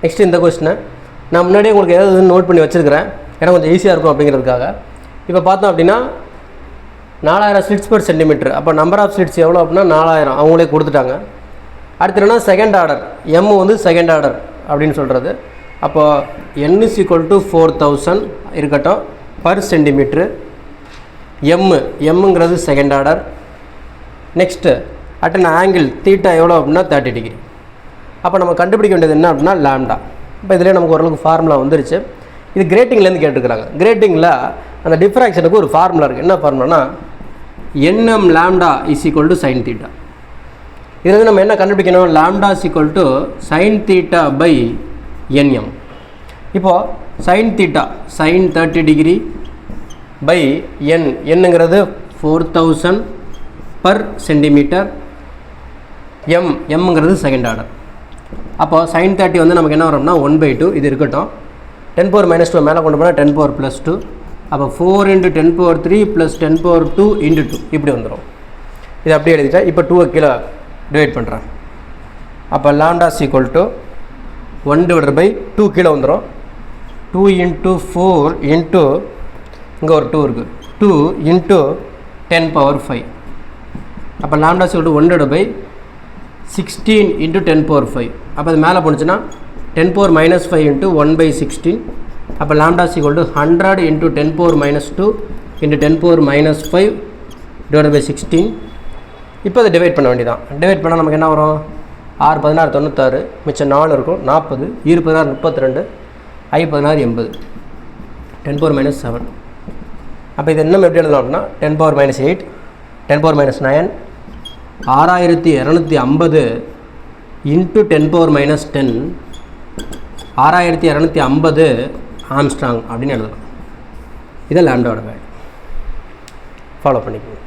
Next இந்த கொஸ்டினை நான் முன்னாடியே உங்களுக்கு ஏதாவது நோட் பண்ணி வச்சுருக்கிறேன், ஏன்னா கொஞ்சம் ஈஸியாக இருக்கும் அப்படிங்கிறதுக்காக. இப்போ பார்த்தோம் அப்படின்னா 4000 ஸ்லிட்ஸ் per சென்டிமீட்டர். அப்போ நம்பர் ஆஃப் ஸ்லிட்ஸ் எவ்வளோ அப்படின்னா 4000 அவங்களே கொடுத்துட்டாங்க. அடுத்து என்னன்னா செகண்ட் ஆர்டர், எம் வந்து செகண்ட் ஆர்டர் அப்படின்னு சொல்கிறது. அப்போது n is equal to 4000 இருக்கட்டும் பர் சென்டிமீட்ரு. எம்ங்கிறது second order. Next at an angle theta எவ்வளோ அப்படின்னா 30 டிகிரி. அப்போ நம்ம கண்டுபிடிக்க வேண்டியது என்ன அப்படின்னா லாம்டா. இப்போ இதிலே நமக்கு ஓரளவுக்கு ஃபார்முலா வந்துருச்சு. இது கிரேட்டிங்லேருந்து கேட்டுருக்குறாங்க. கிரேட்டிங்கில் அந்த டிஃப்ராக்ஷனுக்கு ஒரு ஃபார்முலா இருக்குது. என்ன ஃபார்முலானா nm lambda is equal to sine theta. இதில் வந்து நம்ம என்ன கண்டுபிடிக்கணும், lambda is equal to sine theta by nm. இப்போது sine theta sine 30 degree by என்னங்கிறது 4000 பர் சென்டிமீட்டர். எம்ங்கிறது செகண்ட் ஆர்டர். அப்போது சைன் 30 வந்து நமக்கு என்ன வரும்னா 1/2. இது இருக்கட்டும். 10⁻² மேலே கொண்டு போனால் 10⁻+2. அப்போ 4 × 10⁻³ + 10⁻2 × 2 இப்படி வந்துடும். இது அப்படியே எழுதிட்டேன். இப்போ 2 கீழே டிவைட் பண்ணுறேன். அப்போ லாம்டா இஸ் ஈக்குவல் டு 1/2 கீழே வந்துடும். 2 × 4 இன்ட்டு இங்கே ஒரு 2 இருக்குது, 2 × 10⁻5. அப்போ லாம்டா இஸ் ஈக்குவல் டு 1/16 × 10⁻5. அப்போ அது மேலே போணுச்சுன்னா 10⁻−5 × 1/16. அப்போ லாம்டா இஸ் ஈக்குவல் டு 100 × 10⁻−2 × 10⁻−5 / 16. இப்போ அதை டிவைட் பண்ண வேண்டியதான். டிவைட் பண்ணால் நமக்கு என்ன வரும், 6 16 96, மிச்சம் 4 இருக்கும், 40, 2 16 32, 5 16 80, 10⁻−7. அப்போ இது என்ன எப்படி எழுதலாம் அப்படின்னா 10⁻−8, 10⁻−9, 6250 × 10⁻−10, 6250 ஆம்ஸ்ட்ராங் அப்படின்னு எழுதலாம். இதை லாம்டாவோட வேல்யூ. ஃபாலோ பண்ணிக்கோங்க.